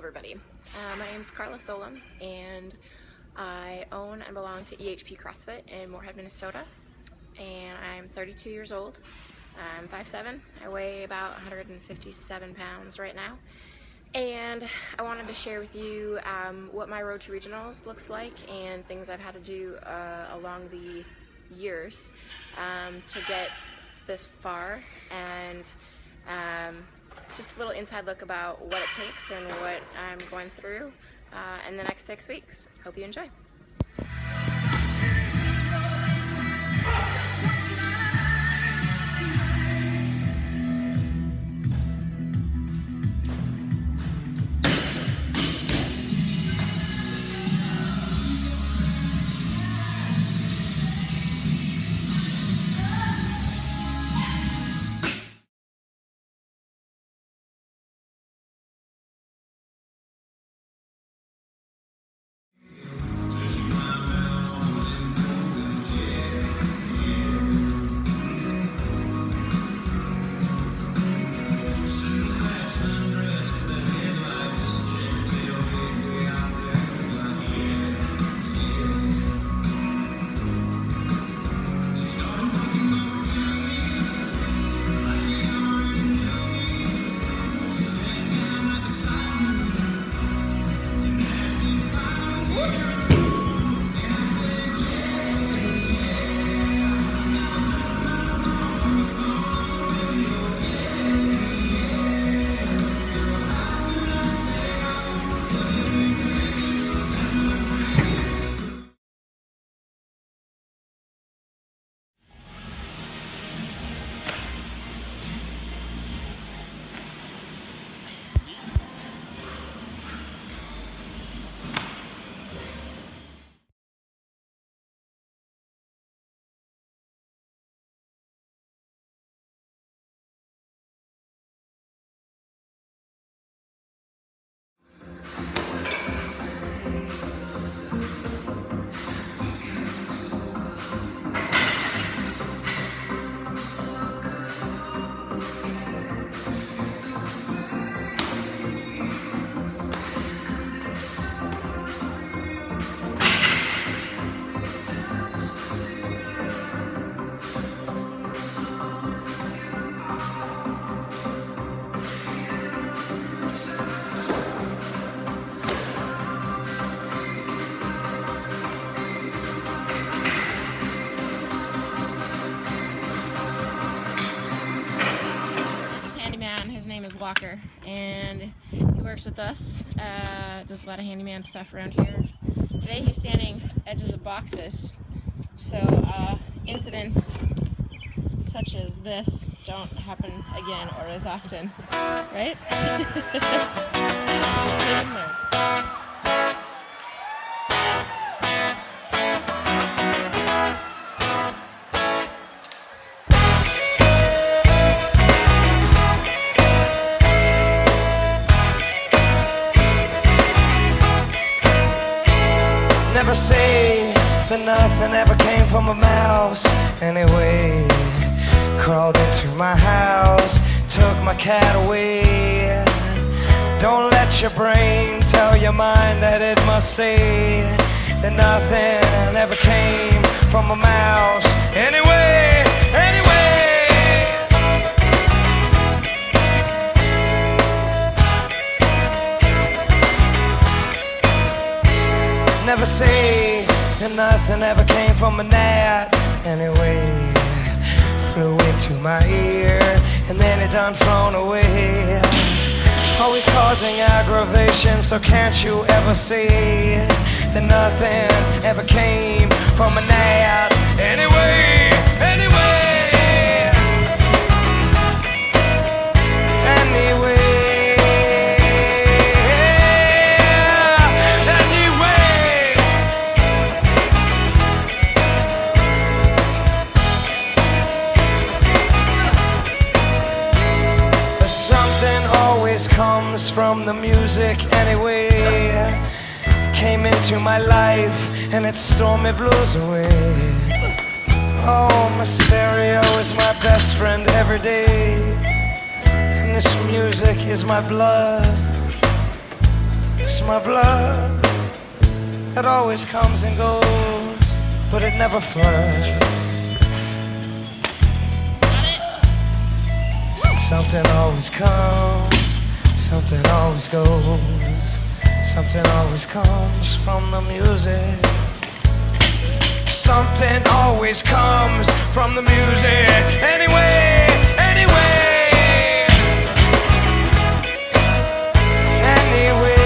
everybody. My name is Carla Solem, and I own and belong to EHP CrossFit in Moorhead, Minnesota. And I'm 32 years old. I'm 5'7". I weigh about 157 pounds right now. And I wanted to share with you what my road to regionals looks like and things I've had to do along the years to get this far, and just a little inside look about what it takes and what I'm going through in the next 6 weeks. Hope you enjoy. Walker, and he works with us, does a lot of handyman stuff around here. Today he's standing edges of boxes, so incidents such as this don't happen again or as often, right? Never say that nothing ever came from a mouse. Anyway, crawled into my house, took my cat away. Don't let your brain tell your mind that it must say that nothing ever came from a mouse. Anyway, never say that nothing ever came from a gnat. Anyway, flew into my ear and then it done flown away. Always causing aggravation, so can't you ever see that nothing ever came from a gnat? Anyway, comes from the music anyway. Came into my life and it stole my blues away. Oh, my stereo is my best friend every day, and this music is my blood. music's my blood. It always comes and goes, but it never floods. Something always comes, something always goes. Something always comes from the music. Something always comes from the music. Anyway, anyway, anyway, anyway.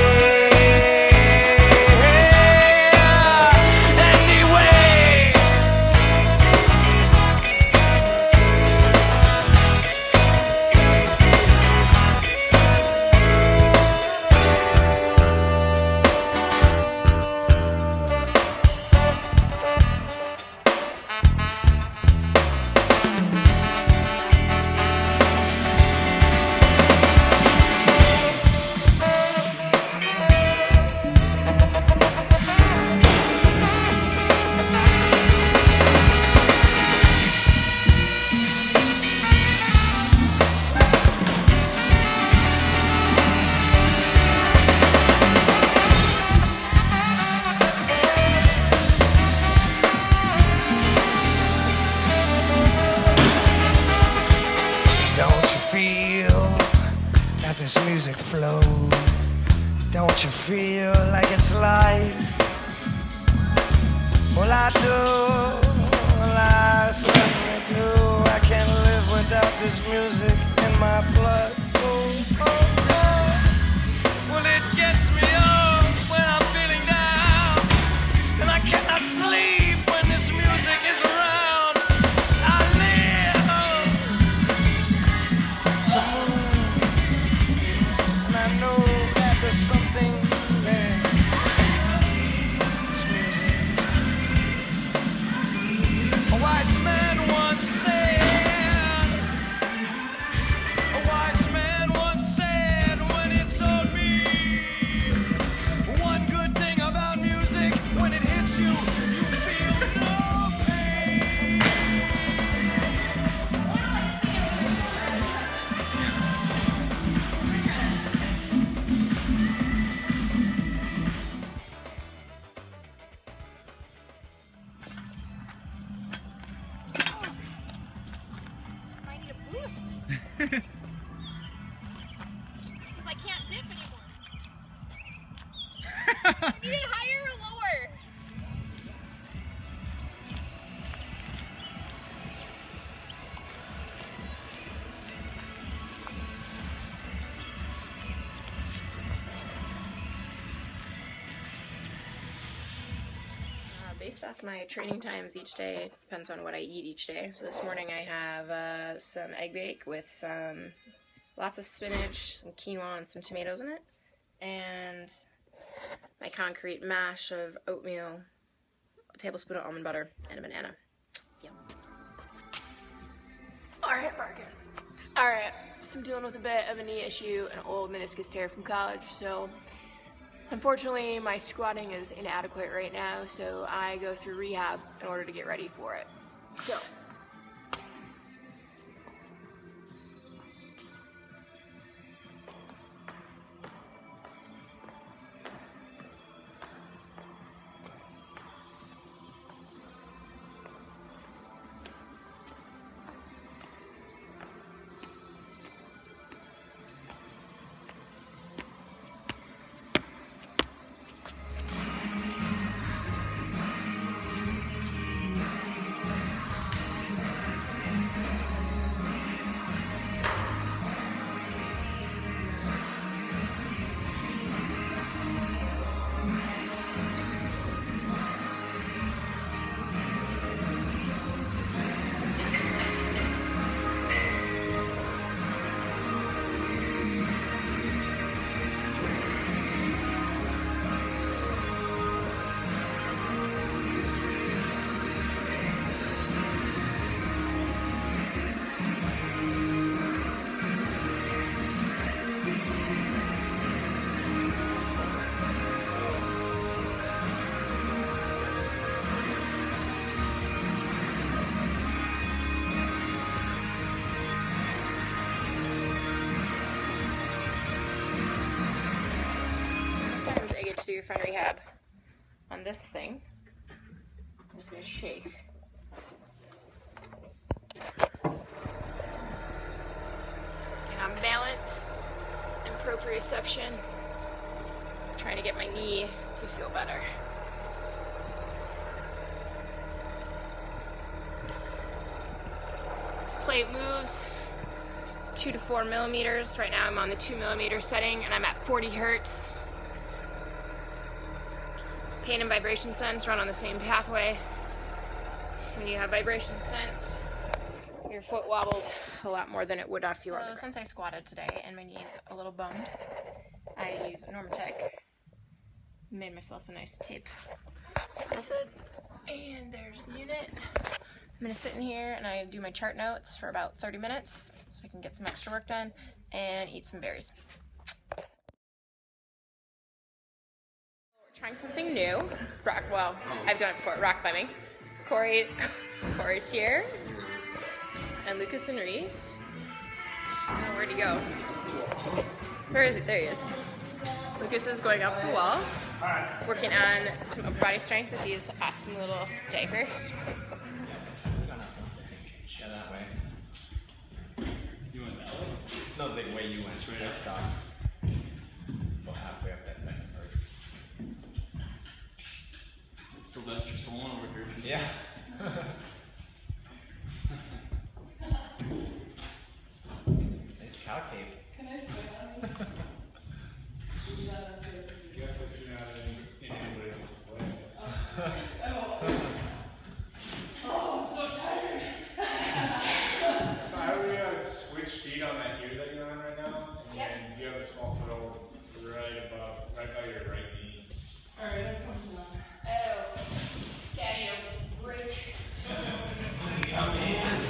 This music flows. Don't you feel like it's life? Well, I do. Well, I certainly do. I can't live without this music in my blood. Oh, oh, oh. Well, it gets me up when I'm feeling down, and I cannot sleep when this music is around. I live to move. I know that there's something there. It's music. A wise man once said. A wise man once said when he told me one good thing about music: when it hits you, you feel no pain. Because I can't dip anymore. You need it higher or lower? Based off my training times each day, depends on what I eat each day. So this morning I have some egg bake with lots of spinach, some quinoa, and some tomatoes in it, and my concrete mash of oatmeal, a tablespoon of almond butter, and a banana. Yum. Alright, Marcus. Alright, so I'm dealing with a bit of a knee issue, an old meniscus tear from college, so unfortunately, my squatting is inadequate right now, so I go through rehab in order to get ready for it. So, to do your fun rehab on this thing. I'm just gonna shake. And on balance and proprioception, trying to get my knee to feel better. This plate moves 2 to 4 millimeters. Right now I'm on the 2 millimeter setting and I'm at 40 hertz. Pain and vibration sense run on the same pathway. When you have vibration sense, your foot wobbles a lot more than it would if you were on the ground. Since I squatted today and my knee's a little bummed, I use Normatec. Made myself a nice tape method. And there's the unit. I'm gonna sit in here and I do my chart notes for about 30 minutes so I can get some extra work done and eat some berries. We're trying something new. I've done it before, rock climbing. Corey's here. And Lucas and Reese. I don't know, where'd he go? Where is it? There he is. Lucas is going up the wall, working on some upper body strength with these awesome little diapers. Yeah, that way. You went that way? No, the way you went. Straight up. Stopped. About halfway up that second part. Sylvester Stallone over here. Yeah. Nice cow cape. Can I sit on it? Is that okay? Guess if you're not in anybody else's way. Oh, I'm so tired. If I were you, I would switch feet on that gear that you're on right now, and then you have a small foothold right by your right knee. Alright, I'm coming down. Oh, Daddy, a break. Come in.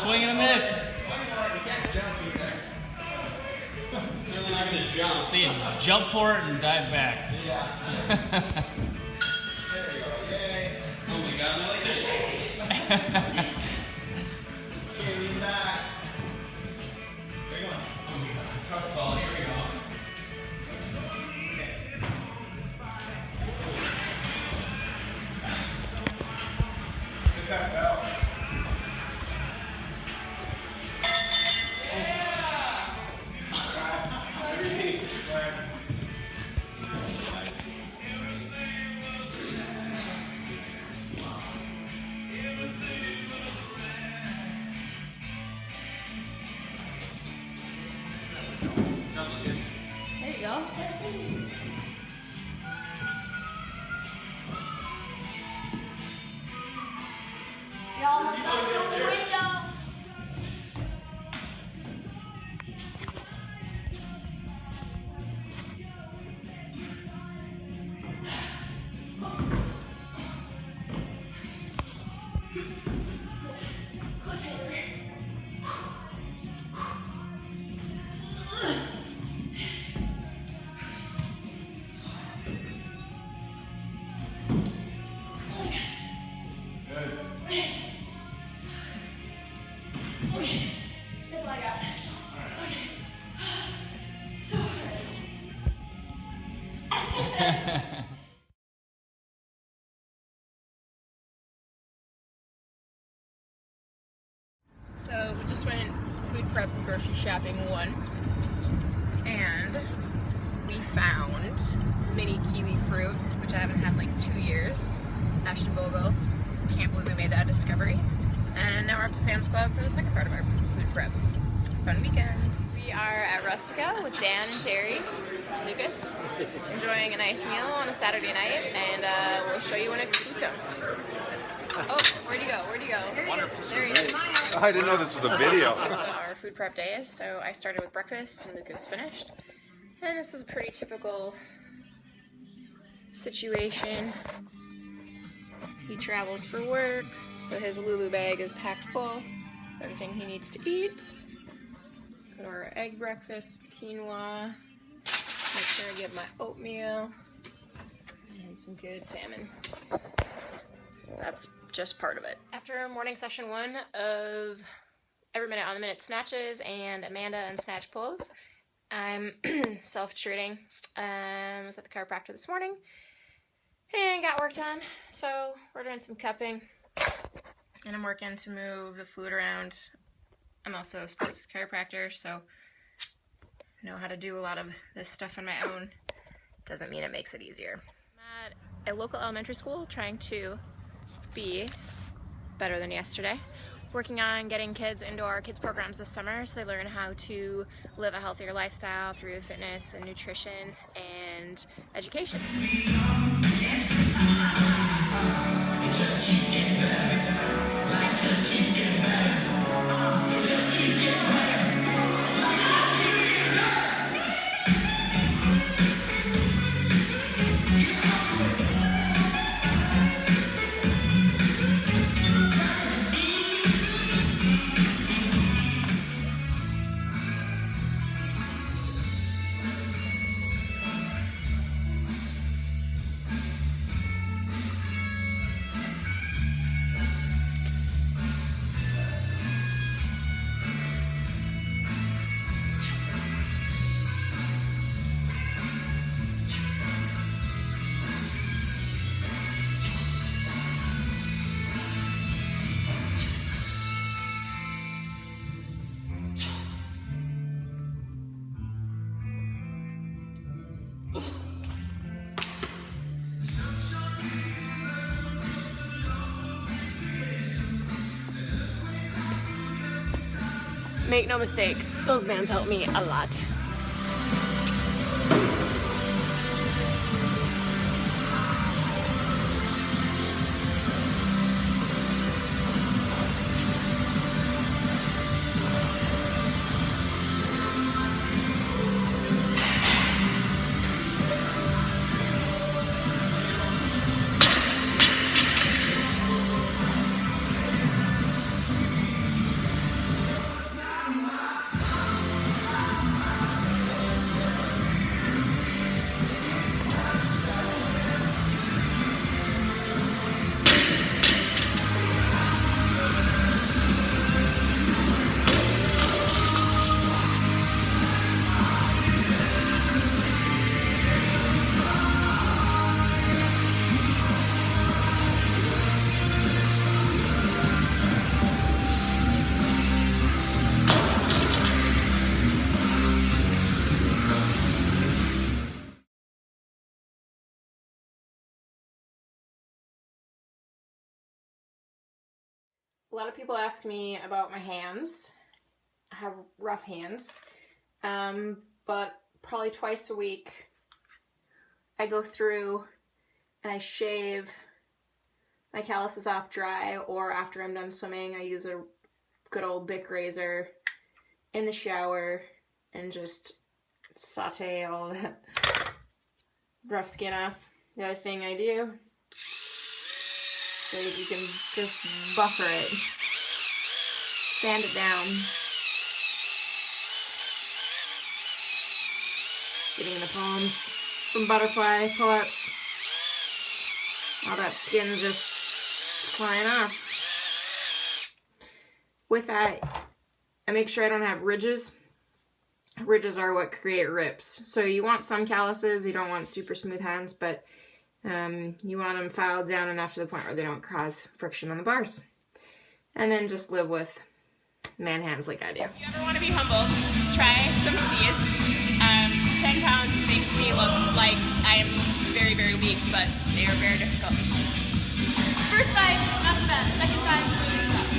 Swing and a miss. Certainly not going to jump. See, jump for it and dive back. Yeah. There we go. Yay. Oh my god, my legs are shaking. Okay, lean back. Where are you going? Oh my god, trust fall. Here we go. Hit that bell. There you go. You're almost up from the window. That's all I got. Okay. So hard. So we just went food prep and grocery shopping one, and we found mini kiwi fruit, which I haven't had in like 2 years. Ashton Bogle, can't believe we made that discovery. And now we're up to Sam's Club for the second part of our food prep. Fun weekend. We are at Rustica with Dan and Terry, Lucas, enjoying a nice meal on a Saturday night, and we'll show you when it food comes. Oh, where'd you go? Where'd you go? There he is. I didn't know this was a video. Our food prep days, so I started with breakfast and Lucas finished. And this is a pretty typical situation. He travels for work, so his Lulu bag is packed full. Everything he needs to eat. Go to our egg breakfast, quinoa. Make sure I get my oatmeal. And some good salmon. That's just part of it. After morning session 1 of Every Minute on the Minute snatches and Amanda and snatch pulls, I'm self-treating. Was at the chiropractor this morning and got work done. So we're doing some cupping and I'm working to move the fluid around. I'm also a sports chiropractor, so I know how to do a lot of this stuff on my own. Doesn't mean it makes it easier. I'm at a local elementary school trying to be better than yesterday. Working on getting kids into our kids programs this summer so they learn how to live a healthier lifestyle through fitness and nutrition and education. It just keeps getting better. Life just keeps getting better. It just keeps getting better. Make no mistake, those bands help me a lot. A lot of people ask me about my hands. I have rough hands, but probably twice a week I go through and I shave my calluses off dry, or after I'm done swimming I use a good old Bic razor in the shower and just saute all that rough skin off. The other thing I do, so you can just buffer it, sand it down, getting the palms from butterfly pull-ups. All that skin's just flying off. With that, I make sure I don't have ridges. Ridges are what create rips. So you want some calluses, you don't want super smooth hands, but you want them filed down enough to the point where they don't cause friction on the bars. And then just live with man hands like I do. If you ever want to be humble, try some of these. 10 pounds makes me look like I am very, very weak, but they are very difficult. First 5, not so bad. Second 5, really tough.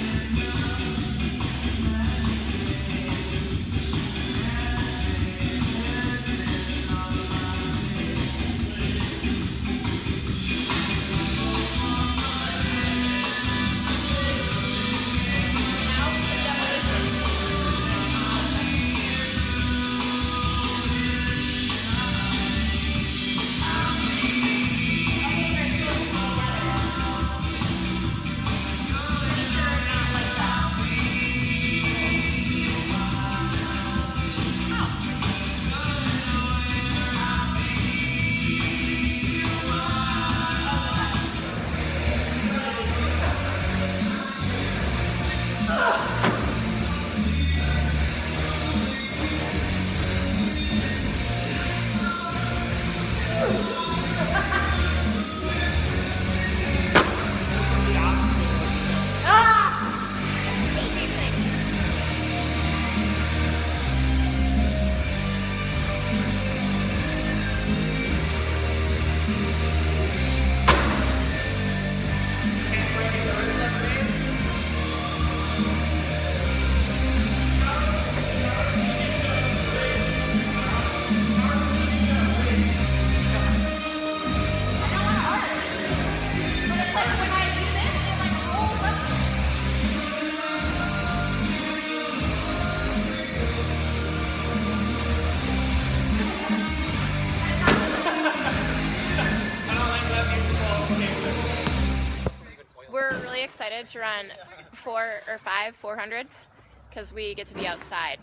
excited to run 4 or 5 400s because we get to be outside.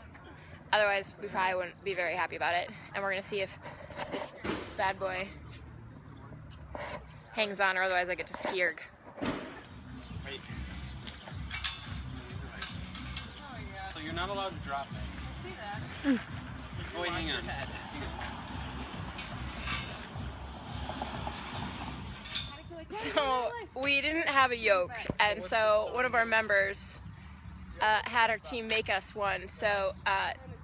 Otherwise, we probably wouldn't be very happy about it. And we're gonna see if this bad boy hangs on, or otherwise I get to skierg. So you're not allowed to drop it. See that? Oh, wait, hang on. So we didn't have a yoke, and so one of our members had our team make us one. So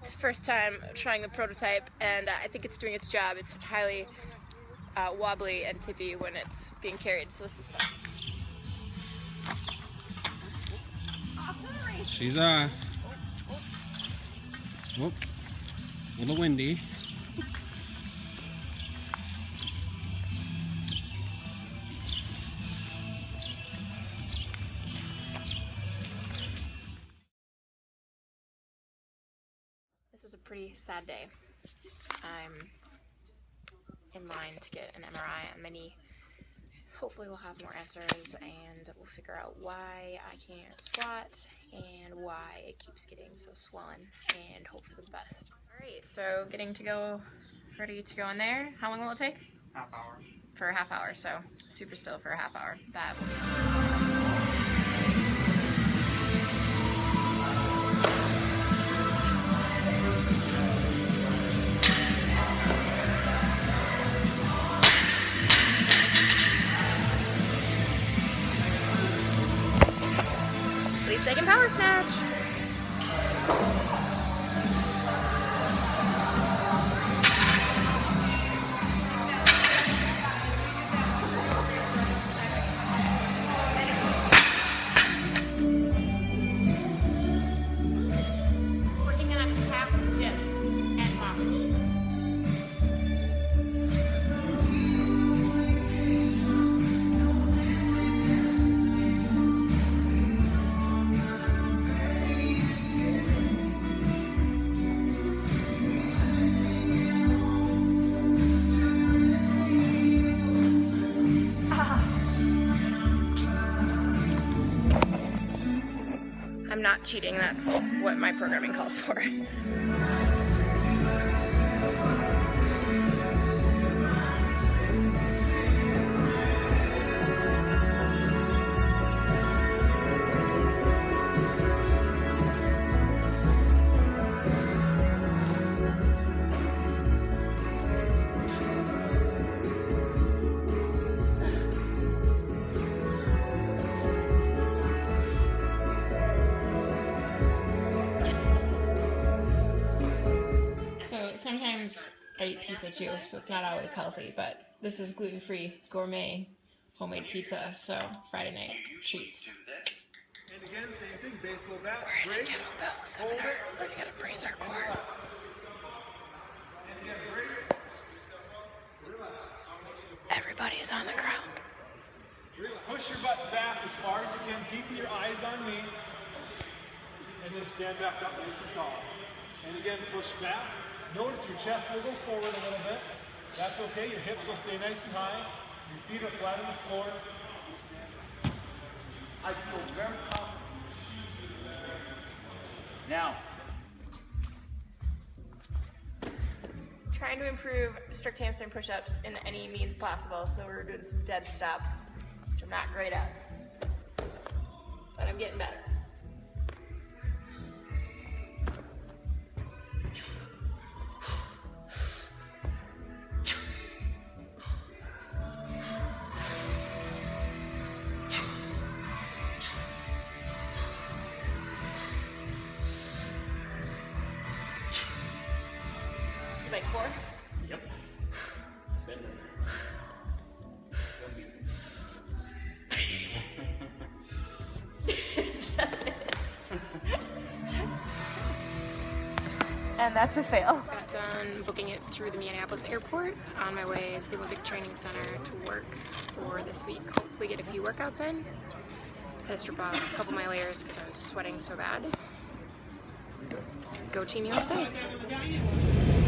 it's the first time trying the prototype, and I think it's doing its job. It's highly wobbly and tippy when it's being carried, so this is fun. She's off. Whoop. A little windy. This is a pretty sad day. I'm in line to get an MRI on my knee. Hopefully we'll have more answers and we'll figure out why I can't squat and why it keeps getting so swollen, and hope for the best. Alright, so getting to go, ready to go in there. How long will it take? Half hour. For a half hour, so super still for a half hour. That will be Please take a power snatch. Working on half dips and mop. I'm not cheating, that's what my programming calls for. So sometimes I eat pizza too, so it's not always healthy, but this is gluten-free gourmet homemade pizza, so Friday night treats. And again, same thing, baseball bat. We're in a kettlebell seminar, learning how to brace our core. Everybody's on the ground. Push your butt back as far as you can, keeping your eyes on me. And then stand back up nice and tall. And again, push back. Notice your chest will go forward a little bit. That's okay, your hips will stay nice and high. Your feet are flat on the floor. I feel very confident. Now. Trying to improve strict handstand push-ups in any means possible, so we're doing some dead stops, which I'm not great at, but I'm getting better. See my core? Yep. That's it. And that's a fail. Got done booking it through the Minneapolis airport, on my way to the Olympic Training Center to work for this week. Hopefully get a few workouts in. Had to strip off a couple of my layers because I was sweating so bad. Go Team USA.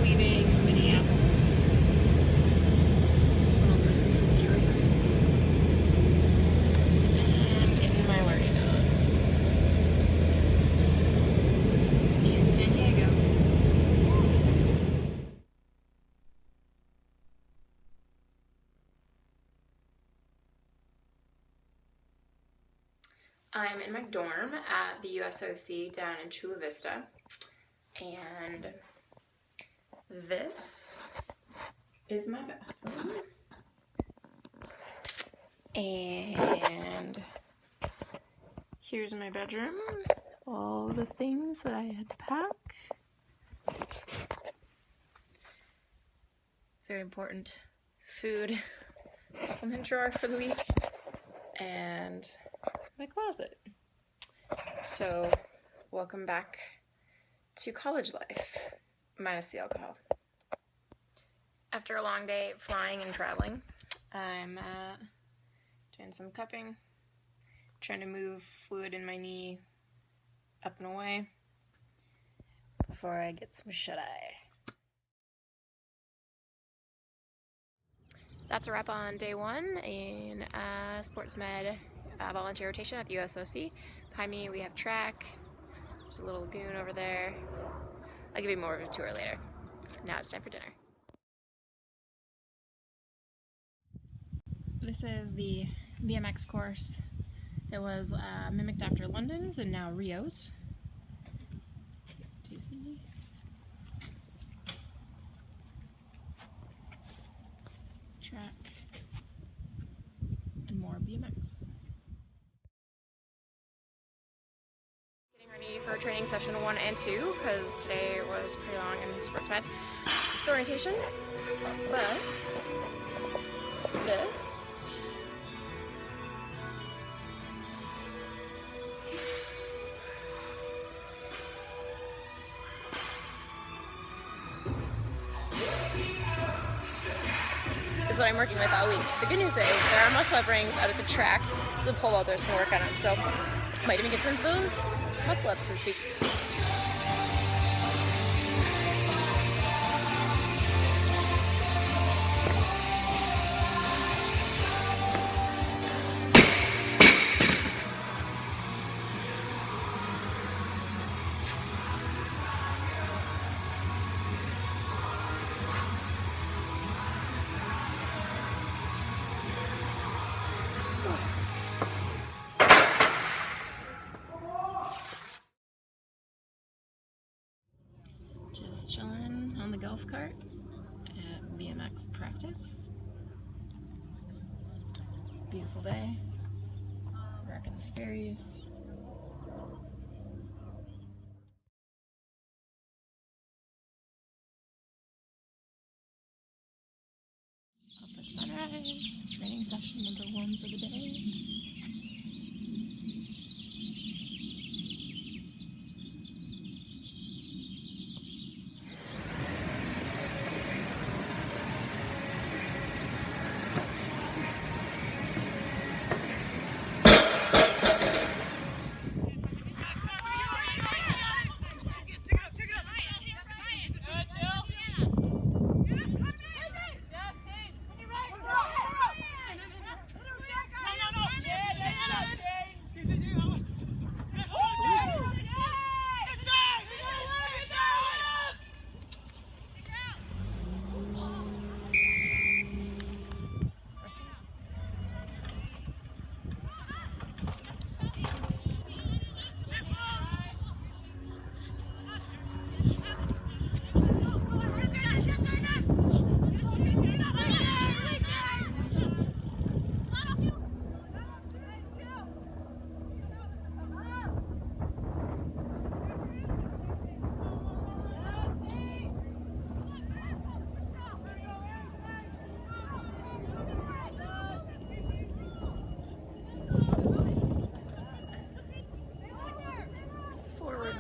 Leaving Minneapolis. Little Mississippi River. And getting my I'm in my dorm at the USOC down in Chula Vista, and this is my bathroom. And here's my bedroom. All the things that I had to pack. Very important food supplement drawer for the week. And my closet. So, welcome back to college life, minus the alcohol. After a long day flying and traveling, I'm doing some cupping, trying to move fluid in my knee up and away before I get some shut-eye. That's a wrap on day one in sports med volunteer rotation at the USOC. Behind me we have track. There's a little lagoon over there. I'll give you more of a tour later. Now it's time for dinner. This is the BMX course that was mimicked after London's and now Rio's. Do you see? Track and more BMX. Getting ready for training session 1 and 2 because today was pretty long in sports med orientation. But this is what I'm working with all week. The good news is there are muscle up rings out at the track, so the pole vaulters can work on them. So might even get some of those muscle ups this week. Chilling on the golf cart at BMX practice. Beautiful day. Rocking the Sperry's. Up at sunrise. Training session number 1 for the day.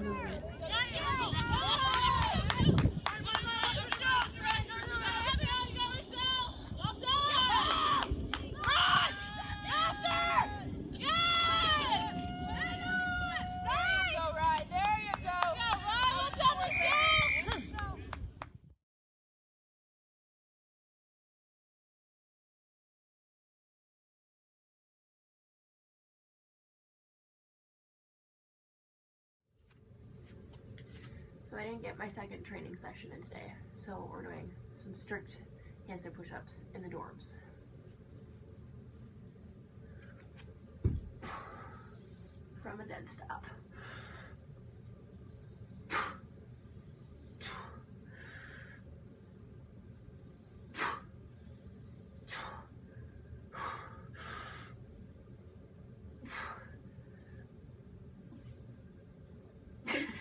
Movement. So I didn't get my second training session in today, so we're doing some strict handstand push-ups in the dorms. then stop.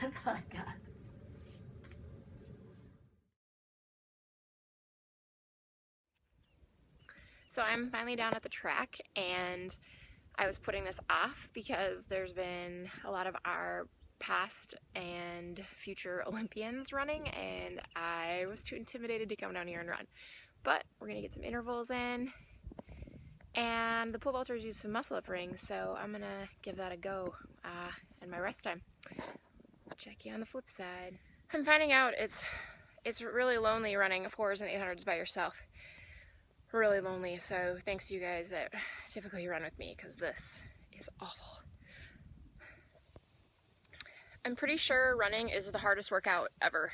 That's all I got. So I'm finally down at the track, and I was putting this off because there's been a lot of our past and future Olympians running, and I was too intimidated to come down here and run. But we're gonna get some intervals in, and the pole vaulters use some muscle up rings, so I'm gonna give that a go in my rest time. I'll check you on the flip side. I'm finding out it's really lonely running 4s and 800s by yourself. Really lonely, so thanks to you guys that typically run with me, because this is awful. I'm pretty sure running is the hardest workout ever.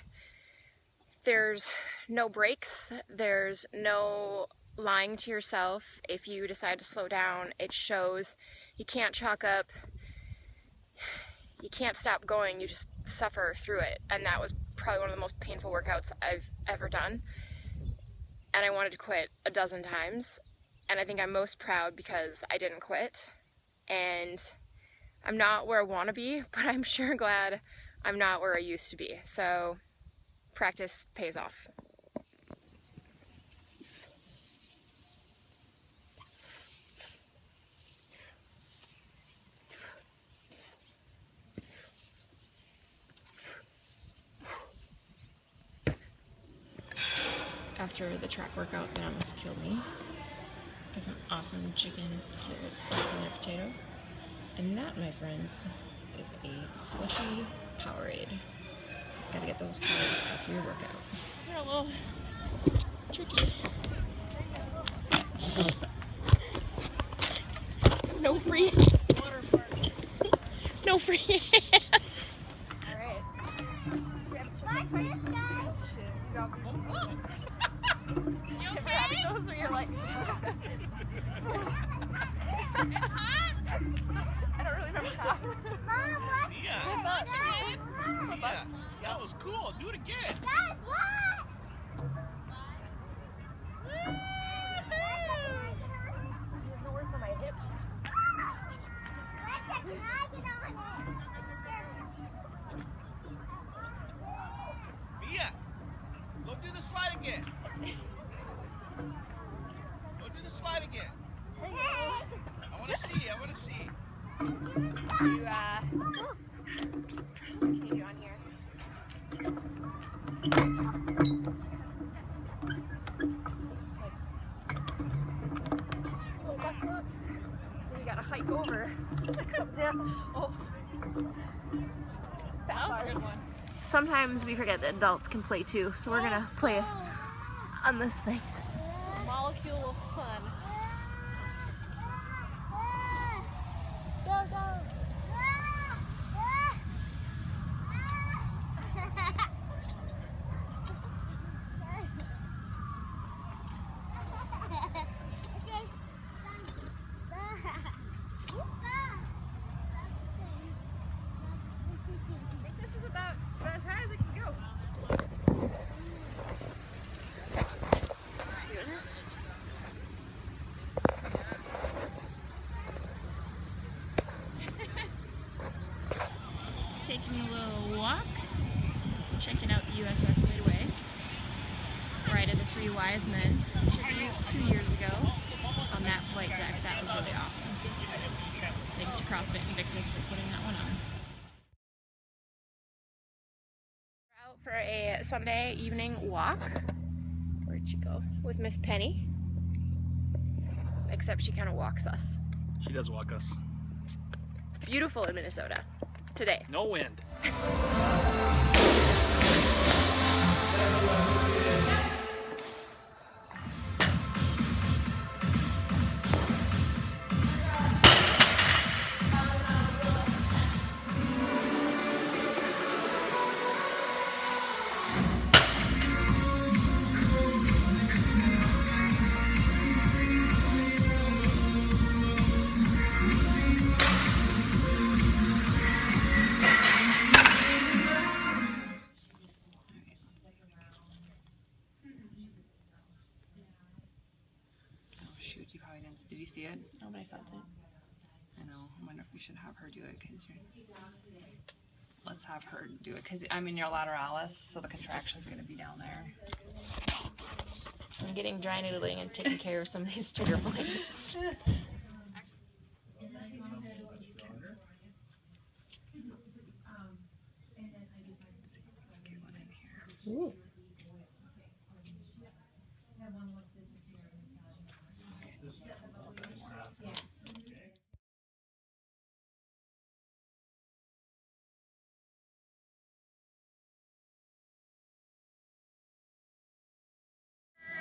There's no breaks, there's no lying to yourself. If you decide to slow down, it shows. You can't chalk up, you can't stop going, you just suffer through it. And that was probably one of the most painful workouts I've ever done. And I wanted to quit a dozen times, and I think I'm most proud because I didn't quit. And I'm not where I want to be, but I'm sure glad I'm not where I used to be. So practice pays off. After the track workout that almost killed me, is an awesome chicken killed broccoli and potato. And that, my friends, is a slushy Powerade. Gotta get those calories after your workout. These are a little tricky. No free. No free hands. Alright. You ever having those where you're like I don't really remember how. Yeah, that was cool. Do it again. No work for my hips. Mia, go do the slide again. Go do the slide again. I want to see. I want to see. What can you do on here? Little muscle ups. Then you gotta hike over. Come down. Oh. That was a good one. Sometimes we forget that adults can play too, so we're gonna play on this thing. A molecule of fun. Go, go. I think this is about as high as it can go. Taking a little walk, checking out USS Midway. Right at the Three Wise Men tribute 2 years ago on that flight deck. That was really awesome. Thanks to CrossFit Invictus for putting that one on. We're out for a Sunday evening walk. Where'd she go? With Miss Penny. Except she kind of walks us. She does walk us. It's beautiful in Minnesota today. No wind. you see it? Oh, but I felt it. I know. I wonder if we should have her do it. Let's have her do it because I'm in your lateralis, so the contraction's going to be down there. So I'm getting dry noodling and taking care of some of these trigger points. Ooh.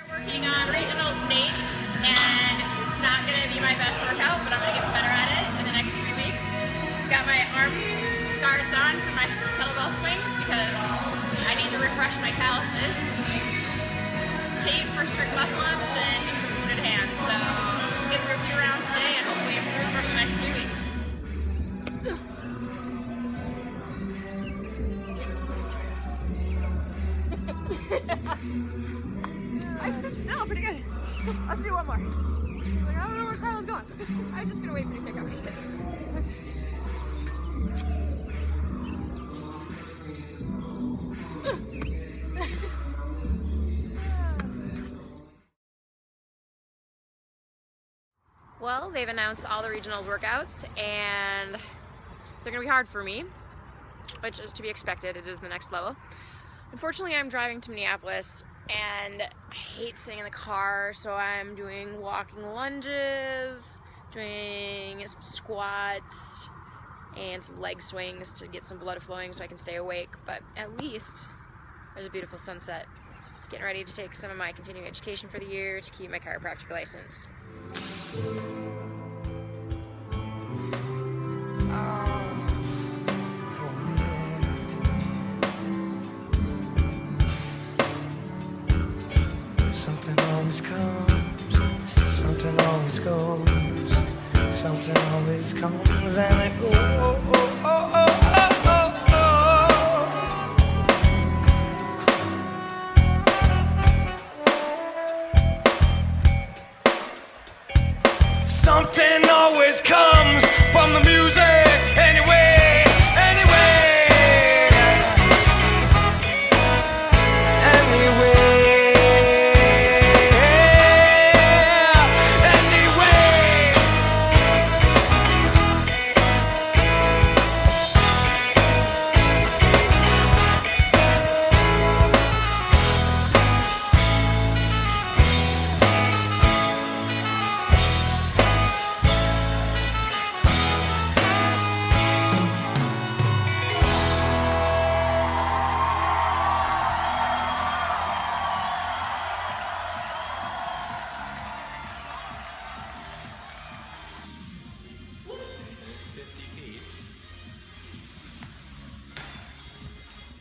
Working on regionals Nate, and it's not going to be my best workout, but I'm going to get better at it in the next 3 weeks. Got my arm guards on for my kettlebell swings because I need to refresh my calluses. Tape for strict muscle ups and just a booted hand. So let's get through a few rounds today and hopefully improve over the next 3 weeks. I stood still pretty good. Let's do one more. Like, I don't know where Carla's going. I'm just gonna wait for you to kick up. Well, they've announced all the regionals workouts, and they're gonna be hard for me, which is to be expected. It is the next level. Unfortunately, I'm driving to Minneapolis, and I hate sitting in the car, so I'm doing walking lunges, doing some squats, and some leg swings to get some blood flowing so I can stay awake. But at least there's a beautiful sunset. Getting ready to take some of my continuing education for the year to keep my chiropractic license. Something always comes, something always goes, something always comes and it goes. Oh, oh, oh, oh, oh, oh. Something always comes from the music anyway.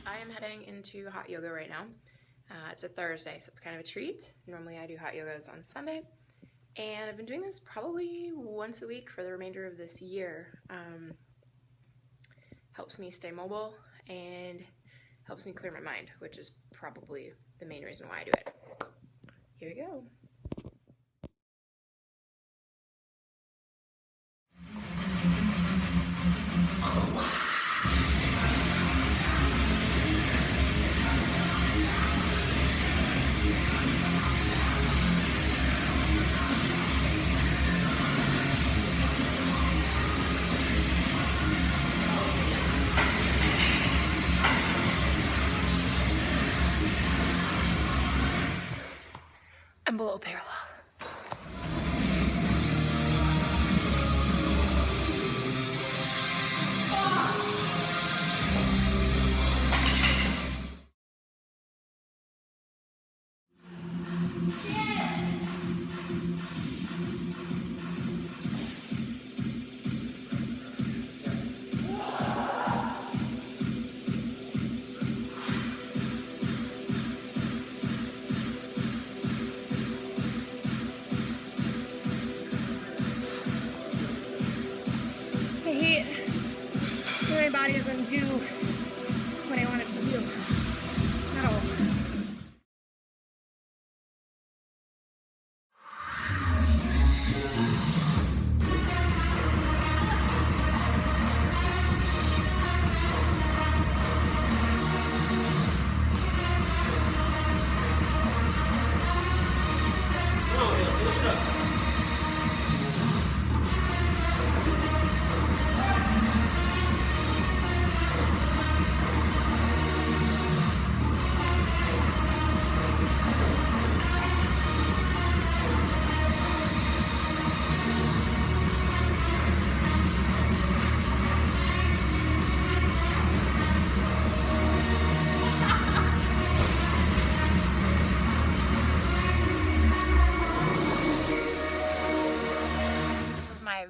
I am heading into hot yoga right now. It's a Thursday, so it's kind of a treat. Normally I do hot yogas on Sunday, and I've been doing this probably once a week for the remainder of this year. Helps me stay mobile and helps me clear my mind, which is probably the main reason why I do it. Here we go. I'm below parallel. My body doesn't do what I want it to do at all.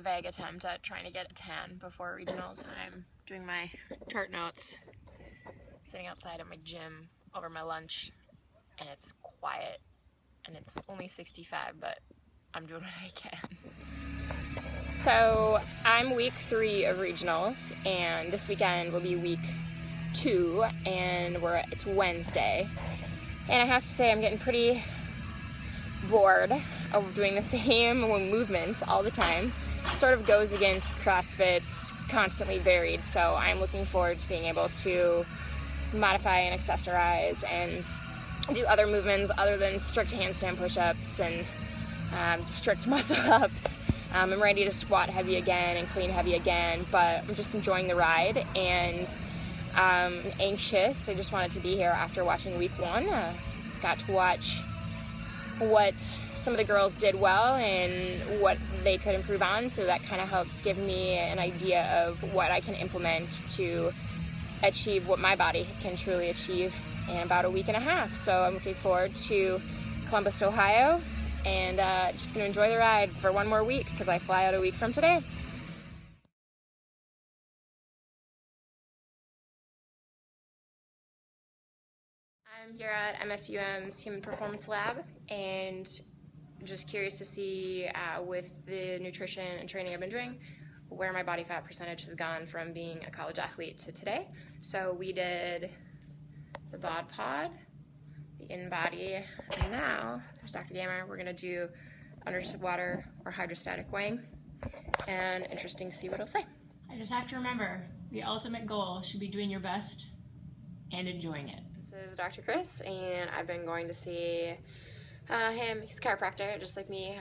vague attempt at trying to get a tan before regionals. I'm doing my chart notes, sitting outside at my gym over my lunch, and it's quiet, and it's only 65, but I'm doing what I can. So I'm week 3 of regionals, and this weekend will be week 2, and it's Wednesday. And I have to say I'm getting pretty bored of doing the same movements all the time. Sort of goes against CrossFit's constantly varied, so I'm looking forward to being able to modify and accessorize and do other movements other than strict handstand push-ups and strict muscle-ups. I'm ready to squat heavy again and clean heavy again, but I'm just enjoying the ride and anxious. I just wanted to be here after watching week 1. Got to watch what some of the girls did well and what they could improve on, so that kind of helps give me an idea of what I can implement to achieve what my body can truly achieve in about a week and a half. So I'm looking forward to Columbus, Ohio, and just gonna enjoy the ride for one more week because I fly out a week from today. I'm here at MSUM's Human Performance Lab, and just curious to see with the nutrition and training I've been doing where my body fat percentage has gone from being a college athlete to today. So we did the bod pod, the in-body, and now there's Dr. Gamer. We're gonna do underwater or hydrostatic weighing, and interesting to see what it'll say. I just have to remember, the ultimate goal should be doing your best and enjoying it. This is Dr. Chris, and I've been going to see him. He's a chiropractor, just like me,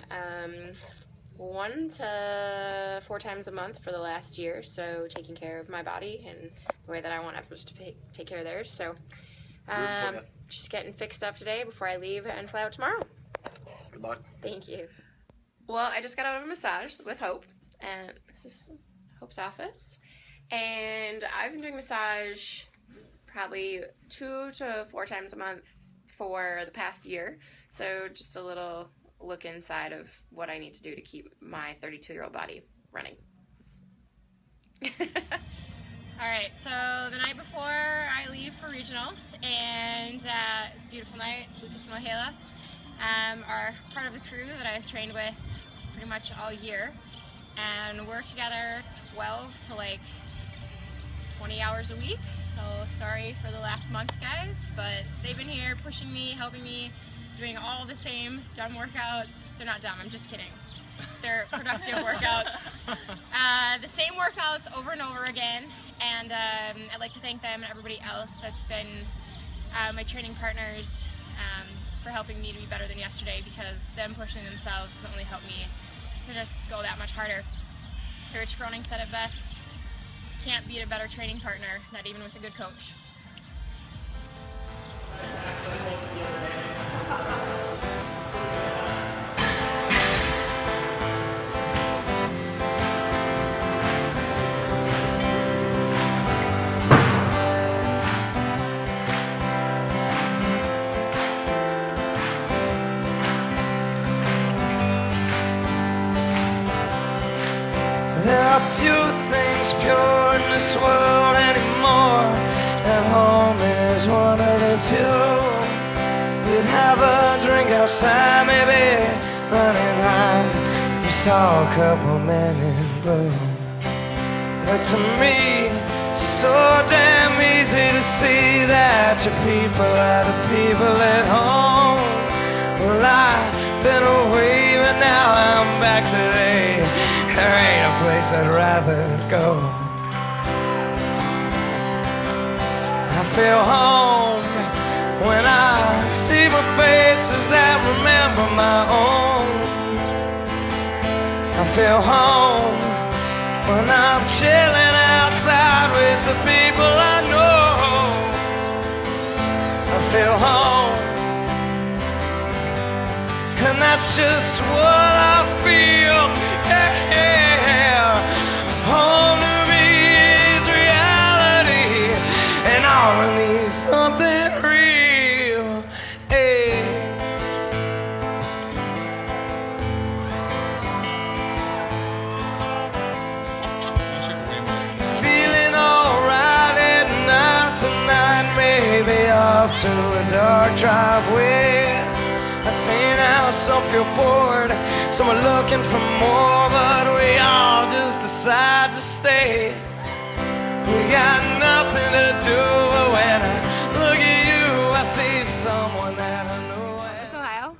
1 to 4 times a month for the last year, so taking care of my body and the way that I want others to take care of theirs. So just getting fixed up today before I leave and fly out tomorrow. Good luck. Thank you. Well, I just got out of a massage with Hope, and this is Hope's office, and I've been doing massage probably 2 to 4 times a month for the past year. So just a little look inside of what I need to do to keep my 32-year-old body running. All right, so the night before I leave for regionals, and it's a beautiful night. Lucas and Mahela are part of the crew that I've trained with pretty much all year, and we're together 12 to like 20 hours a week. So sorry for the last month, guys, but they've been here pushing me, helping me, doing all the same dumb workouts. They're not dumb, I'm just kidding. They're productive workouts. The same workouts over and over again, and I'd like to thank them and everybody else that's been my training partners for helping me to be better than yesterday, because them pushing themselves has only helped me to just go that much harder. Rich Froning said it best: can't beat a better training partner, not even with a good coach. There are few things pure in this world anymore, and home is one of the few. We'd have a drink outside, maybe running high, if we saw a couple men in blue. But to me, so damn easy to see that your people are the people at home. Well, I've been away, but now I'm back today. There ain't a place I'd rather go. I feel home when I see my faces that remember my own. I feel home when I'm chilling outside with the people I know. I feel home, and that's just what I feel. Yeah, home to me is reality, and all I need is something real. Hey. out to a dark driveway. I see now some feel bored, some are looking for more, but we all just decide to stay. We got nothing to do, but when I look at you, I see someone that I know. Columbus, Ohio.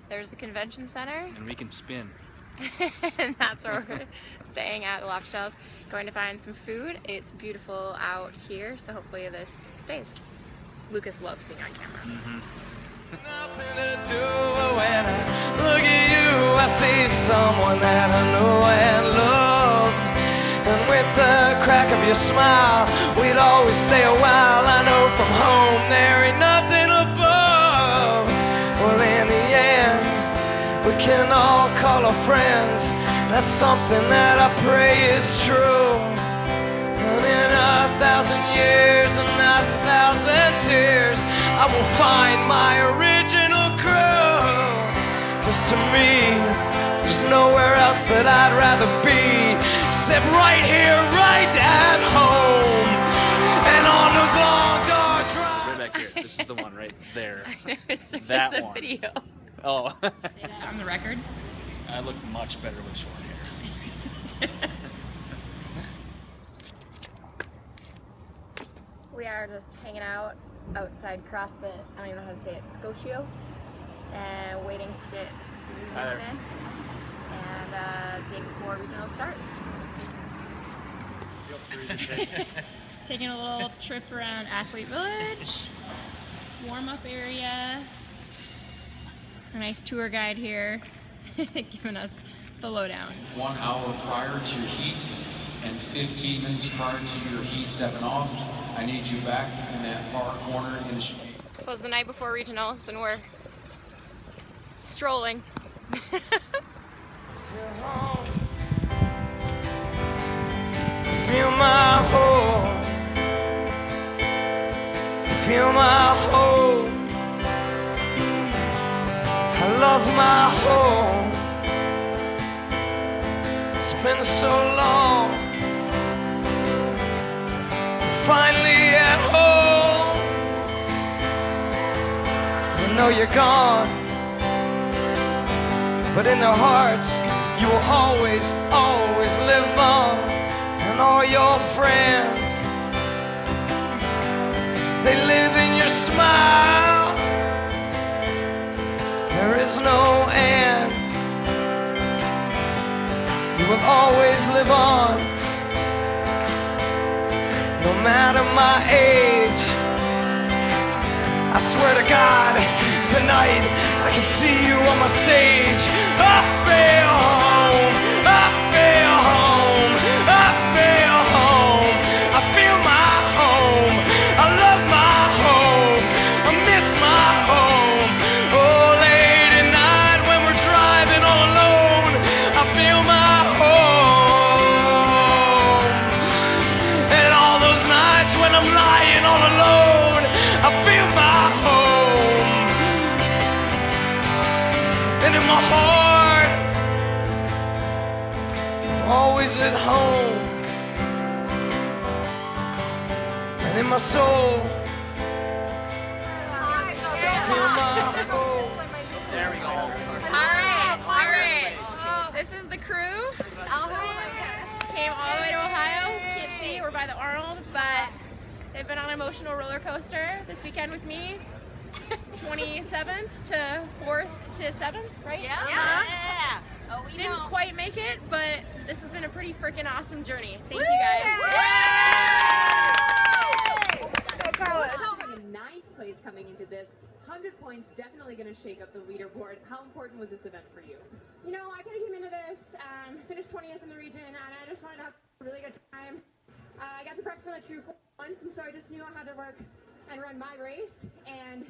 There's the convention center. And we can spin. And that's where we're staying at the Lobster Shells. Going to find some food. It's beautiful out here, so hopefully this stays. Lucas loves being on camera. Nothing to do, but when I look at you, I see someone that I knew and loved. And with the crack of your smile, we'd always stay a while. I know from home there ain't nothing above. Well, in the end, we can all call our friends. That's something that I pray is true. And in 1,000 years and 1,000 tears, I will find my original crew. 'Cause to me, there's nowhere else that I'd rather be except right here, right at home. And on those long dark drives. Right back here. This is the one right there. It's That a one. video. Oh. On the record. I look much better with short hair. We are just hanging out outside CrossFit, I don't even know how to say it, Scotia, and waiting to get some movements in. And day before regional starts. Taking a little trip around Athlete Village, warm-up area. A nice tour guide here, giving us the lowdown. 1 hour prior to heat and 15 minutes prior to your heat stepping off. I need you back in that far corner in the chicane. It was the night before regionals and we're strolling. Feel my home. Feel my home. I love my home. It's been so long. I'm finally at home. I know you're gone, but in their hearts you will always, always live on. And all your friends, they live in your smile. There is no end. You will always live on, no matter my age. I swear to God, tonight I can see you on my stage. I feel home, I feel home, I feel home. I feel my home, I love my home, I miss my home. Oh, late at night when we're driving all alone, I feel my home. And all those nights when I'm lying all alone, I feel my home. And in my heart, I'm always at home. And in my soul, I feel my home. There we go. Alright. This is the crew. Came all the way to Ohio. Can't see, we're by the Arnold, but they've been on an emotional roller coaster this weekend with me. 27th to 4th to 7th, right? Yeah. Oh, we didn't quite make it, but this has been a pretty freaking awesome journey. Thank you guys. Go, Carlos. In 9th place coming into this, 100 points, definitely going to shake up the leaderboard. How important was this event for you? You know, I kind of came into this, finished 20th in the region, and I just wanted to have a really good time. I got to practice on a 2-4 once, and so I just knew how to work and run my race. And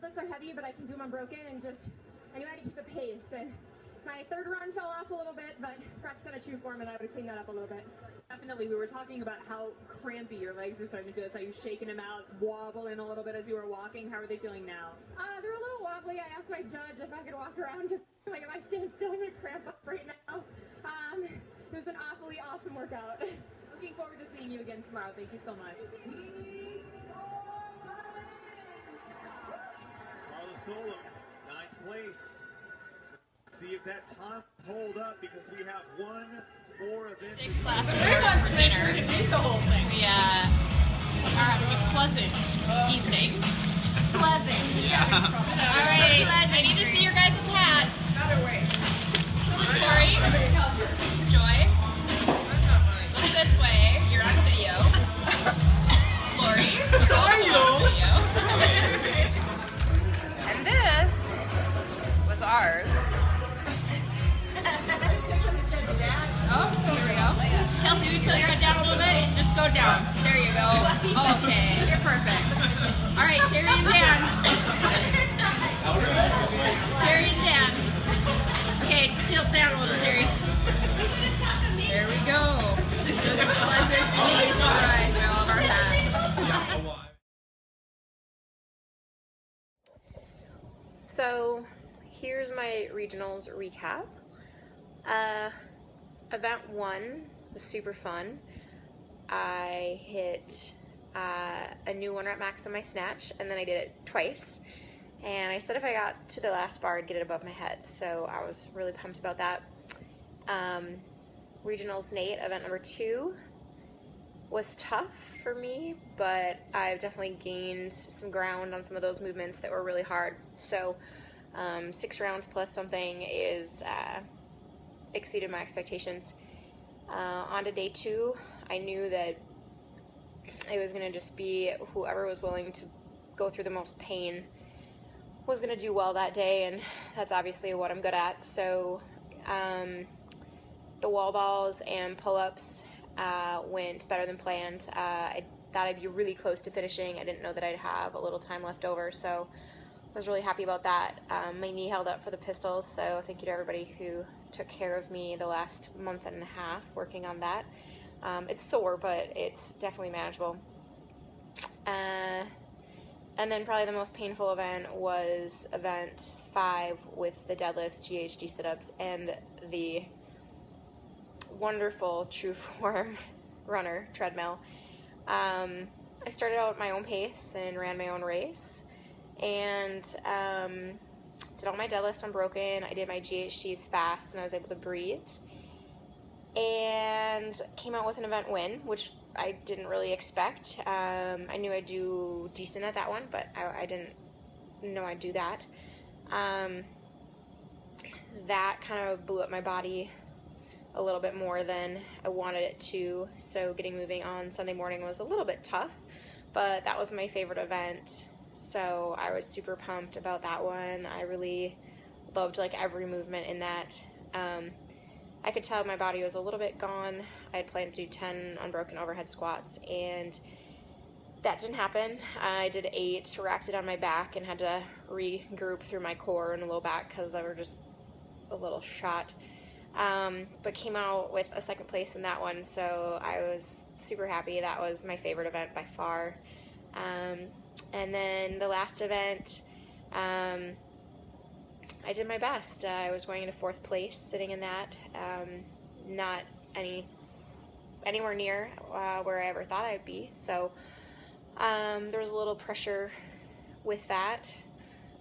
lifts are heavy, but I can do them unbroken, and just I knew how to keep a pace. And my third run fell off a little bit, but practice on a 2-4, and I would have cleaned that up a little bit. Definitely, we were talking about how crampy your legs are starting to feel. How you shaking them out, wobbling a little bit as you were walking. How are they feeling now? They're a little wobbly. I asked my judge if I could walk around, because like if I stand still, I'm gonna cramp up right now. It was an awfully awesome workout. looking forward to seeing you again tomorrow. Thank you so much. Carlos Solom, 9th place. See if that time hold up because we have one more event. We're going for dinner. We are having a pleasant evening. Pleasant. All right. I need to see your guys' hats. Corey, Joy, look this way. You're on video. Lori, you're also on video. And this was ours. Oh, here we go. Kelsey, you tilt your head down a little bit. Just go down. There you go. Okay, you're perfect. All right, Terry and Dan. Terry and Dan. Okay, tilt down a little, Terry. There we go. Just a pleasant and easy surprise by all of our hats. So here's my regionals recap. Event 1 was super fun. I hit a new 1 rep max on my snatch, and then I did it twice. And I said if I got to the last bar, I'd get it above my head, so I was really pumped about that. Regionals Nate, event number 2, was tough for me, but I've definitely gained some ground on some of those movements that were really hard. So 6 rounds plus something is exceeded my expectations. On to day 2, I knew that it was going to just be whoever was willing to go through the most pain was going to do well that day, and that's obviously what I'm good at. So the wall balls and pull-ups went better than planned. I thought I'd be really close to finishing. I didn't know that I'd have a little time left over, so I was really happy about that. My knee held up for the pistols, so thank you to everybody who took care of me the last month and a half working on that. It's sore, but it's definitely manageable. And then probably the most painful event was event 5 with the deadlifts, GHD sit-ups, and the wonderful true form runner treadmill. I started out at my own pace and ran my own race, and did all my deadlifts unbroken. I did my GHDs fast, and I was able to breathe. And came out with an event win, which I didn't really expect. I knew I'd do decent at that one, but I didn't know I'd do that. That kind of blew up my body a little bit more than I wanted it to, so getting moving on Sunday morning was a little bit tough, but that was my favorite event, so I was super pumped about that one. I really loved like every movement in that. I could tell my body was a little bit gone. I had planned to do 10 unbroken overhead squats, and that didn't happen. I did 8, racked it on my back, and had to regroup through my core and low back because I were just a little shot. But came out with a 2nd place in that one, so I was super happy. That was my favorite event by far. And then the last event, I did my best. I was going into 4th place, sitting in that, not anywhere near where I ever thought I'd be. So there was a little pressure with that,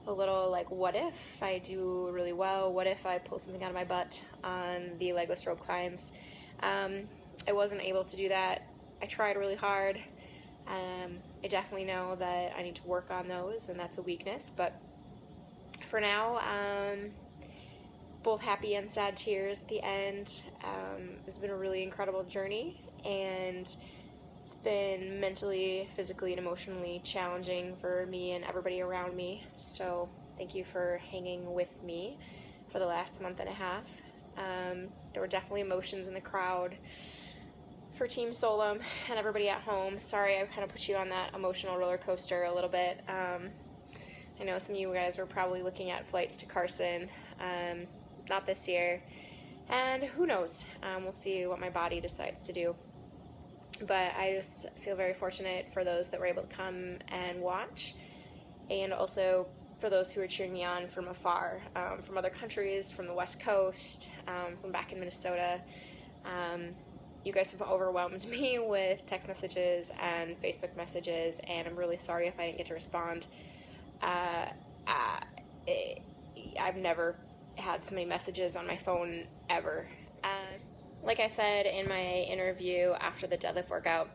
a little like, what if I do really well? What if I pull something out of my butt on the legless rope climbs? I wasn't able to do that. I tried really hard. I definitely know that I need to work on those, and that's a weakness, but for now, both happy and sad tears at the end. It's been a really incredible journey, and it's been mentally, physically, and emotionally challenging for me and everybody around me. So thank you for hanging with me for the last month and a half. There were definitely emotions in the crowd for Team Solom and everybody at home. Sorry, I kind of put you on that emotional roller coaster a little bit. I know some of you guys were probably looking at flights to Carson, not this year, and who knows, we'll see what my body decides to do. But I just feel very fortunate for those that were able to come and watch, and also for those who are cheering me on from afar, from other countries, from the West Coast, from back in Minnesota. you guys have overwhelmed me with text messages and Facebook messages, and I'm really sorry if I didn't get to respond. I've never had so many messages on my phone ever. Like I said in my interview after the deadlift workout,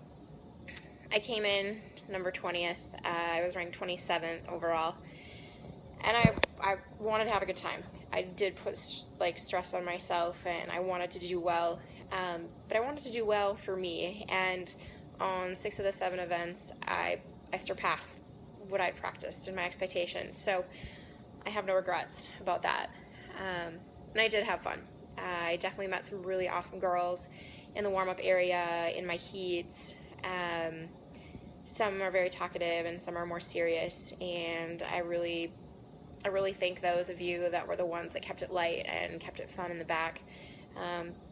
I came in number 20th. I was ranked 27th overall, and I wanted to have a good time. I did put like stress on myself, and I wanted to do well, but I wanted to do well for me. And on 6 of the 7 events, I surpassed what I'd practiced and my expectations. So I have no regrets about that. And I did have fun. I definitely met some really awesome girls in the warm-up area, in my heats. Some are very talkative and some are more serious, and I really thank those of you that were the ones that kept it light and kept it fun in the back,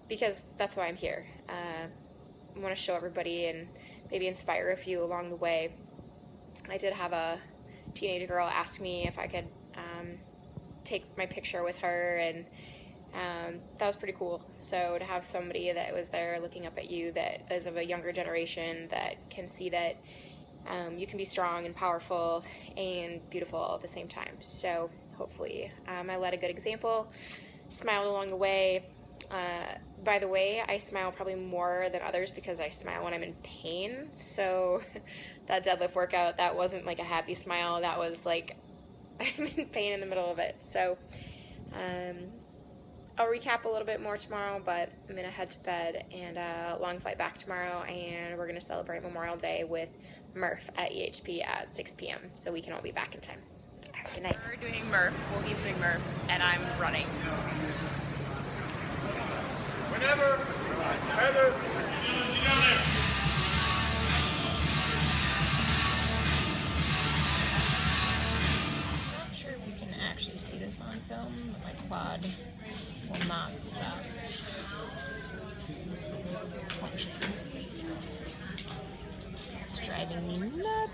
because that's why I'm here. I want to show everybody and maybe inspire a few along the way. I did have a teenage girl ask me if I could take my picture with her, and that was pretty cool. So to have somebody that was there looking up at you that is of a younger generation that can see that you can be strong and powerful and beautiful at the same time. So hopefully I led a good example, smiled along the way. By the way, I smile probably more than others because I smile when I'm in pain. So that deadlift workout, that wasn't like a happy smile. That was like I'm in pain in the middle of it. So I'll recap a little bit more tomorrow, but I'm going to head to bed and long flight back tomorrow, and we're going to celebrate Memorial Day with Murph at EHP at 6 p.m. so we can all be back in time. All right, good night. We're doing Murph, well, he's doing Murph, and I'm running. Whenever, Heather, down there. I'm not sure if you can actually see this on film, but my quad will not stop punching. It's driving me nuts.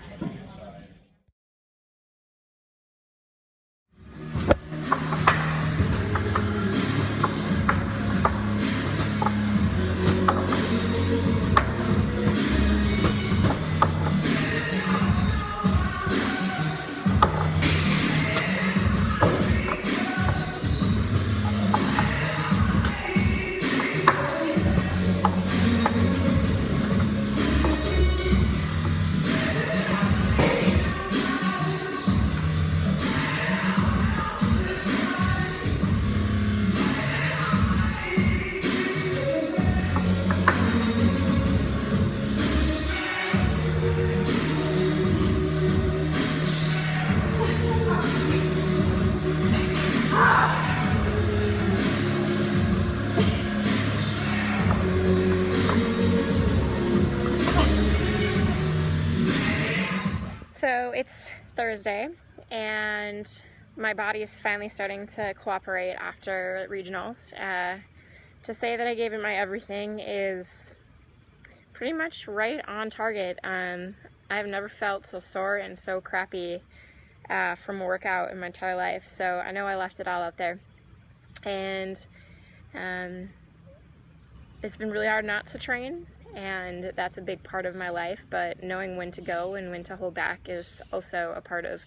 So it's Thursday, and my body is finally starting to cooperate after regionals. To say that I gave it my everything is pretty much right on target. I've never felt so sore and so crappy from a workout in my entire life, so I know I left it all out there. And it's been really hard not to train, and that's a big part of my life, but knowing when to go and when to hold back is also a part of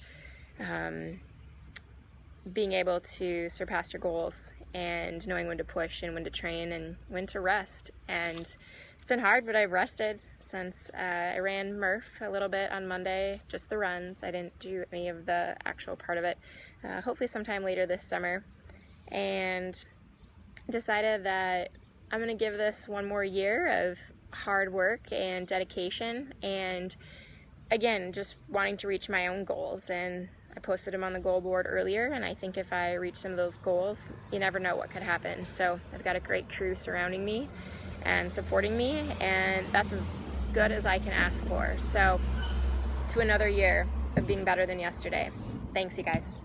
being able to surpass your goals, and knowing when to push and when to train and when to rest. And it's been hard, but I've rested since I ran Murph a little bit on Monday, just the runs. I didn't do any of the actual part of it. Hopefully sometime later this summer. And decided that I'm gonna give this one more year of hard work and dedication, and again, just wanting to reach my own goals. And I posted them on the goal board earlier, and I think if I reach some of those goals, you never know what could happen. So I've got a great crew surrounding me and supporting me, and that's as good as I can ask for. So to another year of being better than yesterday. Thanks, you guys.